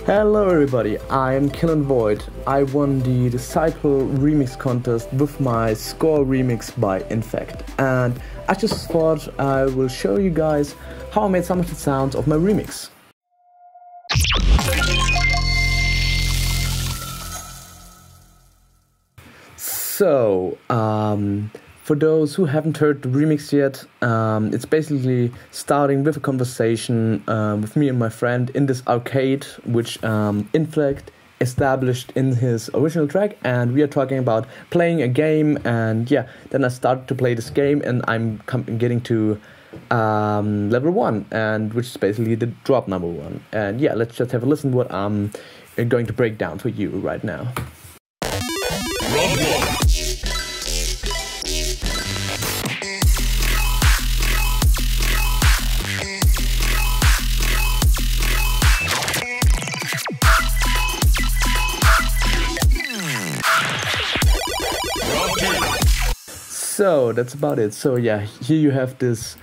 Hello everybody, I am Killen Void. I won the Disciple remix contest with my Score remix by Infect, and I just thought I will show you guys how I made some of the sounds of my remix. So, for those who haven't heard the remix yet, it's basically starting with a conversation with me and my friend in this arcade, which Infect established in his original track, and we are talking about playing a game. And yeah, then I started to play this game, and I'm getting to level 1, and which is basically the drop number 1. And yeah, let's just have a listen what I'm going to break down for you right now. Round 1. So that's about it. So yeah, here you have this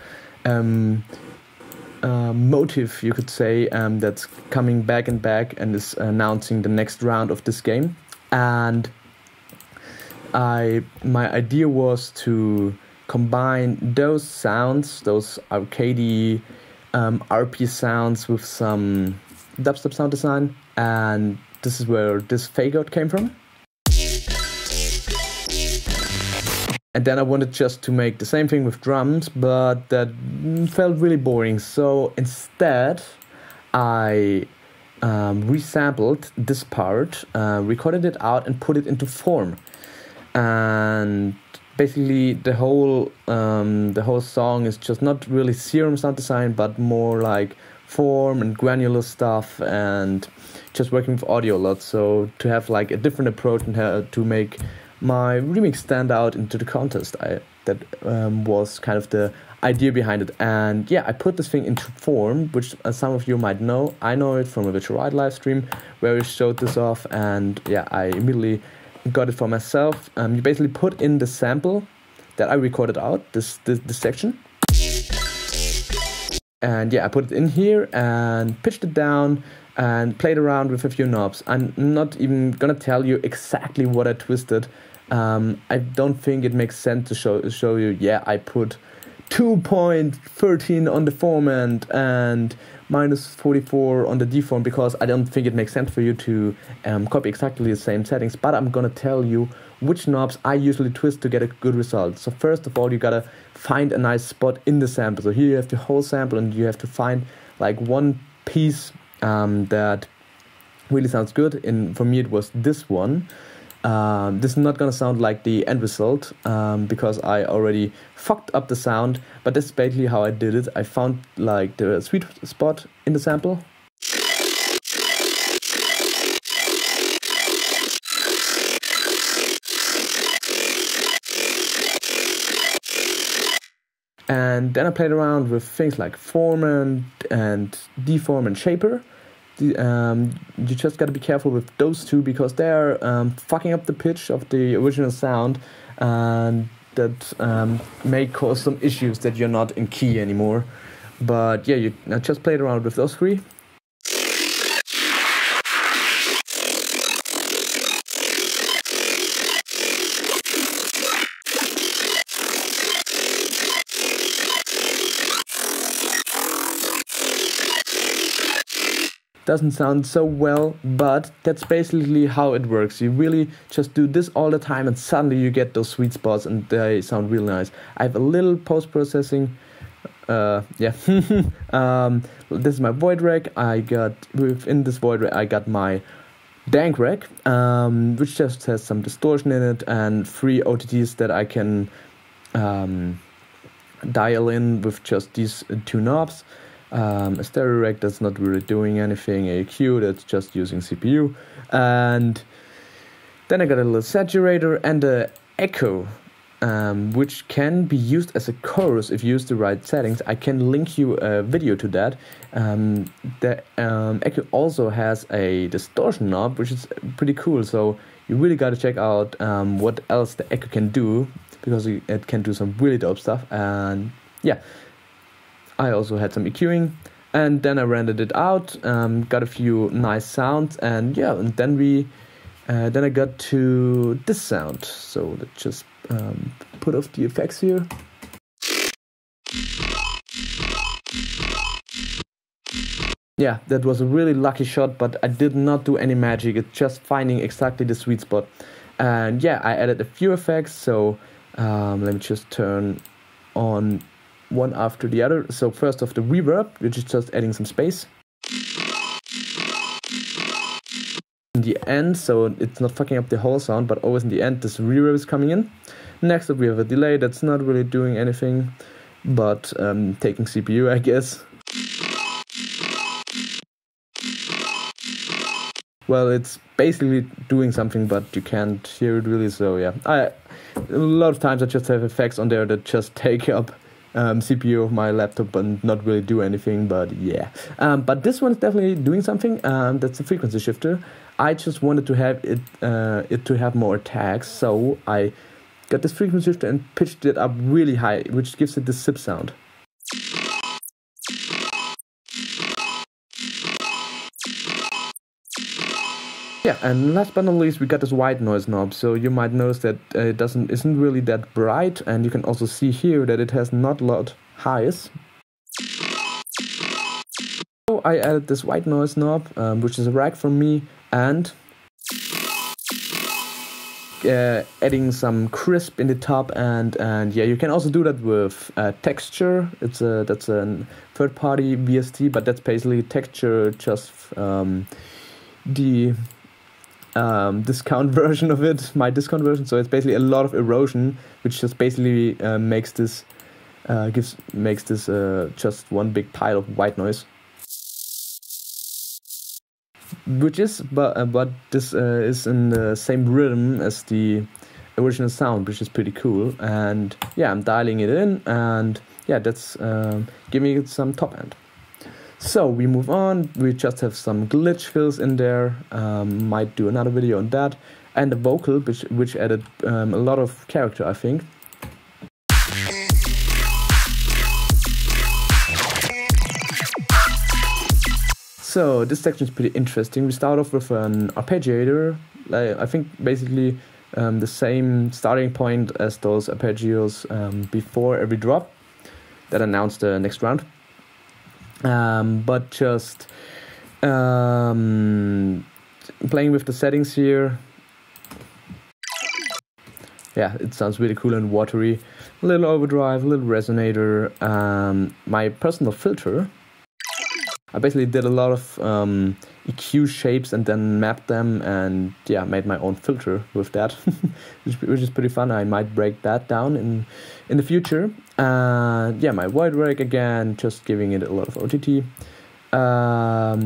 motive, you could say, that's coming back and back and is announcing the next round of this game. And my idea was to combine those sounds, those arcadey RP sounds, with some dubstep sound design, and this is where this fake out came from. And then I wanted just to make the same thing with drums, but that felt really boring. So instead, I resampled this part, recorded it out, and put it into form. And basically, the whole song is just not really Serum sound design, but more like form and granular stuff, and just working with audio a lot. So to have like a different approach and to make my remix stand out into the contest, that was kind of the idea behind it. And yeah, I put this thing into form, which some of you might know. I know it from a Virtual Ride live stream where we showed this off, and yeah, I immediately got it for myself. You basically put in the sample that I recorded out, this section, and yeah, I put it in here and pitched it down and played around with a few knobs. I'm not even gonna tell you exactly what I twisted. I don't think it makes sense to show you. Yeah, I put 2.13 on the form and -44 on the deform, because I don't think it makes sense for you to copy exactly the same settings. But I'm gonna tell you which knobs I usually twist to get a good result. So first of all, you gotta find a nice spot in the sample. So here you have the whole sample, and you have to find like one piece that really sounds good. For me, it was this one. This is not gonna sound like the end result because I already fucked up the sound, but that's basically how I did it. I found like the sweet spot in the sample. And then I played around with things like form and deform and shaper. You just gotta be careful with those two, because they're fucking up the pitch of the original sound, and that may cause some issues that you're not in key anymore. But yeah, I just played around with those three. Doesn't sound so well, but that's basically how it works. You really just do this all the time, and suddenly you get those sweet spots, and they sound really nice. I have a little post-processing. Yeah. This is my void rack. Within this void rack I got my dank rack, which just has some distortion in it and 3 OTTs that I can dial in with just these 2 knobs. A stereo rack that's not really doing anything, a EQ that's just using CPU, and then I got a little saturator and a echo, which can be used as a chorus if you use the right settings. I can link you a video to that. The echo also has a distortion knob, which is pretty cool, so you really got to check out what else the echo can do, because it can do some really dope stuff. And yeah, I also had some EQing, And then I rendered it out, got a few nice sounds, and yeah, and then I got to this sound. So let's just put off the effects here. Yeah, that was a really lucky shot, but I did not do any magic. It's just finding exactly the sweet spot. And yeah, I added a few effects. So let me just turn on one after the other. So first off, the reverb, which is just adding some space in the end, so it's not fucking up the whole sound, but always in the end this reverb is coming in. Next up we have a delay that's not really doing anything, but taking CPU, I guess. Well, it's basically doing something, but you can't hear it really, so yeah. A lot of times I just have effects on there that just take up CPU of my laptop and not really do anything, but yeah. But this one is definitely doing something. That's a frequency shifter. I just wanted to have it to have more tags, so I got this frequency shifter and pitched it up really high, which gives it this zip sound. Yeah, and last but not least, we got this white noise knob. So you might notice that it isn't really that bright, and you can also see here that it has not a lot highs. So I added this white noise knob, which is a rag from me, and adding some crisp in the top, and yeah, you can also do that with texture. That's a third-party VST, but that's basically texture, just the discount version of it, my discount version. So it's basically a lot of erosion, which just basically makes this just one big pile of white noise. Which is, but this is in the same rhythm as the original sound, which is pretty cool. And yeah, I'm dialing it in, and yeah, that's giving it some top end. So we move on. We just have some glitch fills in there. Might do another video on that, and the vocal, which added a lot of character, I think. So this section is pretty interesting. We start off with an arpeggiator. I think basically the same starting point as those arpeggios before every drop that announced the next round. But just playing with the settings here. Yeah, it sounds really cool and watery. A little overdrive, a little resonator. My personal filter. I basically did a lot of EQ shapes and then mapped them, and yeah, made my own filter with that, which is pretty fun. I might break that down in the future. Yeah, my void rag again, just giving it a lot of OTT.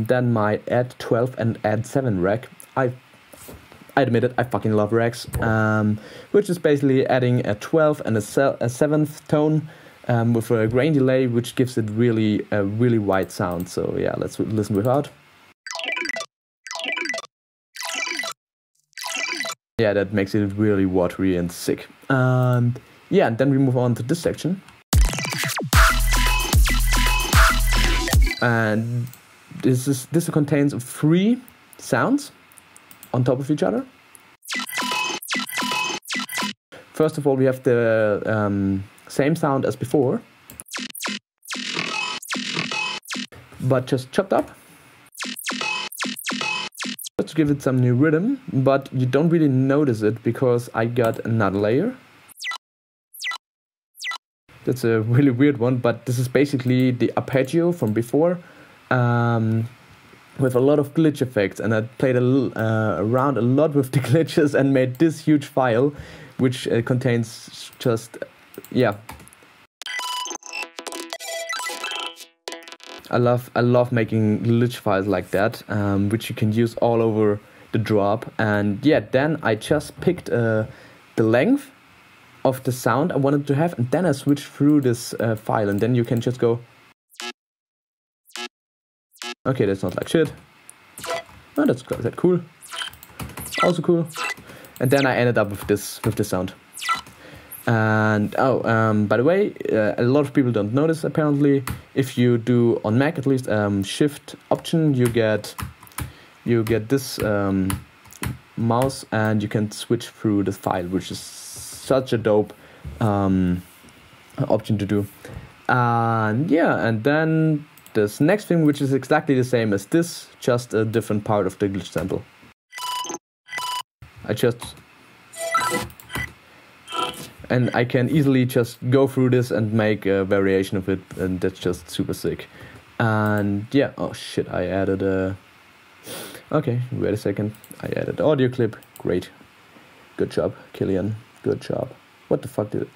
Then my add 12 and add 7 rag. I admit it, I fucking love rags. Which is basically adding a 12 and a 7th tone. With a grain delay, which gives it a really wide sound. So yeah, let's listen without. Yeah, that makes it really watery and sick. And yeah, and then we move on to this section. And this contains 3 sounds on top of each other. First of all, we have the same sound as before, but just chopped up. Let's give it some new rhythm, but you don't really notice it because I got another layer. That's a really weird one, but this is basically the arpeggio from before, with a lot of glitch effects, and I played around a lot with the glitches and made this huge file, which contains just, yeah. I love making glitch files like that, which you can use all over the drop. And yeah, then I just picked the length of the sound I wanted to have, and then I switched through this file, and then you can just go. Okay, that's not like shit. Oh, that's cool. Also cool. And then I ended up with this sound. And by the way, a lot of people don't notice apparently. If you do on Mac at least Shift Option, you get this mouse, and you can switch through the file, which is such a dope option to do. And yeah, and then this next thing, which is exactly the same as this, just a different part of the glitch sample. And I can easily just go through this and make a variation of it, and that's just super sick. And yeah, oh shit, I added a... Okay, wait a second. I added audio clip. Great. Good job, Killian. Good job. What the fuck did it...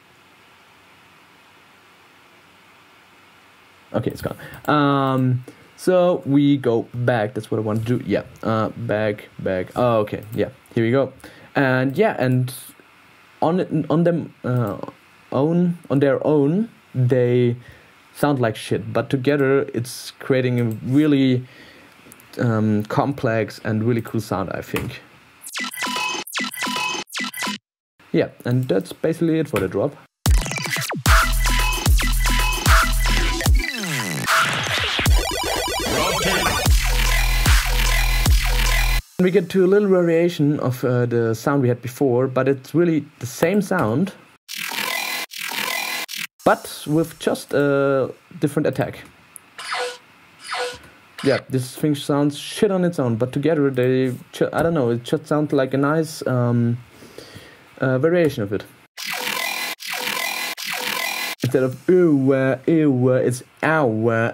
Okay, it's gone. So we go back. That's what I want to do. Yeah. Back. Oh, okay. Yeah. Here we go. And yeah, and on their own, they sound like shit. But together, it's creating a really complex and really cool sound, I think. Yeah, and that's basically it for the drop. We get to a little variation of the sound we had before, but it's really the same sound, but with just a different attack. Yeah, this thing sounds shit on its own, but together they, I don't know, it just sounds like a nice variation of it. Instead of it's ow.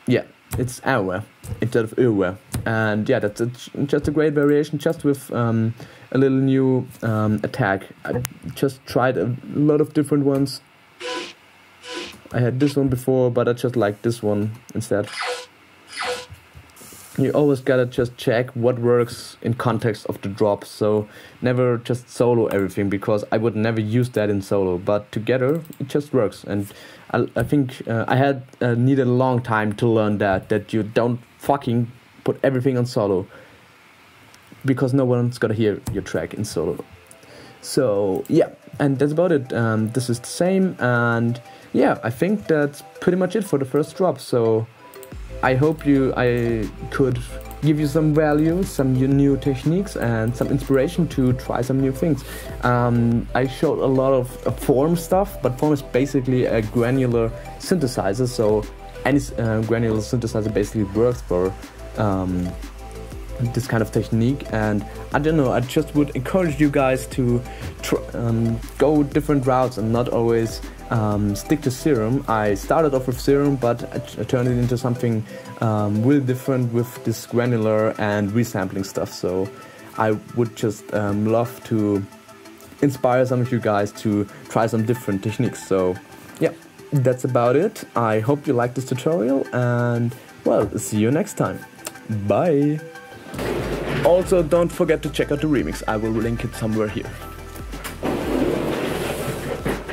Yeah, it's ow instead of ew. And yeah, that's just a great variation, just with a little new attack. I just tried a lot of different ones. I had this one before, but I just like this one instead. You always gotta just check what works in context of the drop, so never just solo everything, because I would never use that in solo, but together it just works. And I think I had needed a long time to learn that you don't fucking put everything on solo, because no one's gonna hear your track in solo. So yeah, and that's about it. This is the same, and yeah, I think that's pretty much it for the first drop. So I hope I could give you some value, some new techniques, and some inspiration to try some new things. I showed a lot of Form stuff, but Form is basically a granular synthesizer, so any granular synthesizer basically works for this kind of technique. And I don't know, I just would encourage you guys to go different routes and not always stick to Serum. I started off with Serum, but I turned it into something really different with this granular and resampling stuff. So I would just love to inspire some of you guys to try some different techniques. So yeah, that's about it. I hope you liked this tutorial, and well, see you next time. Bye! Also, don't forget to check out the remix. I will link it somewhere here.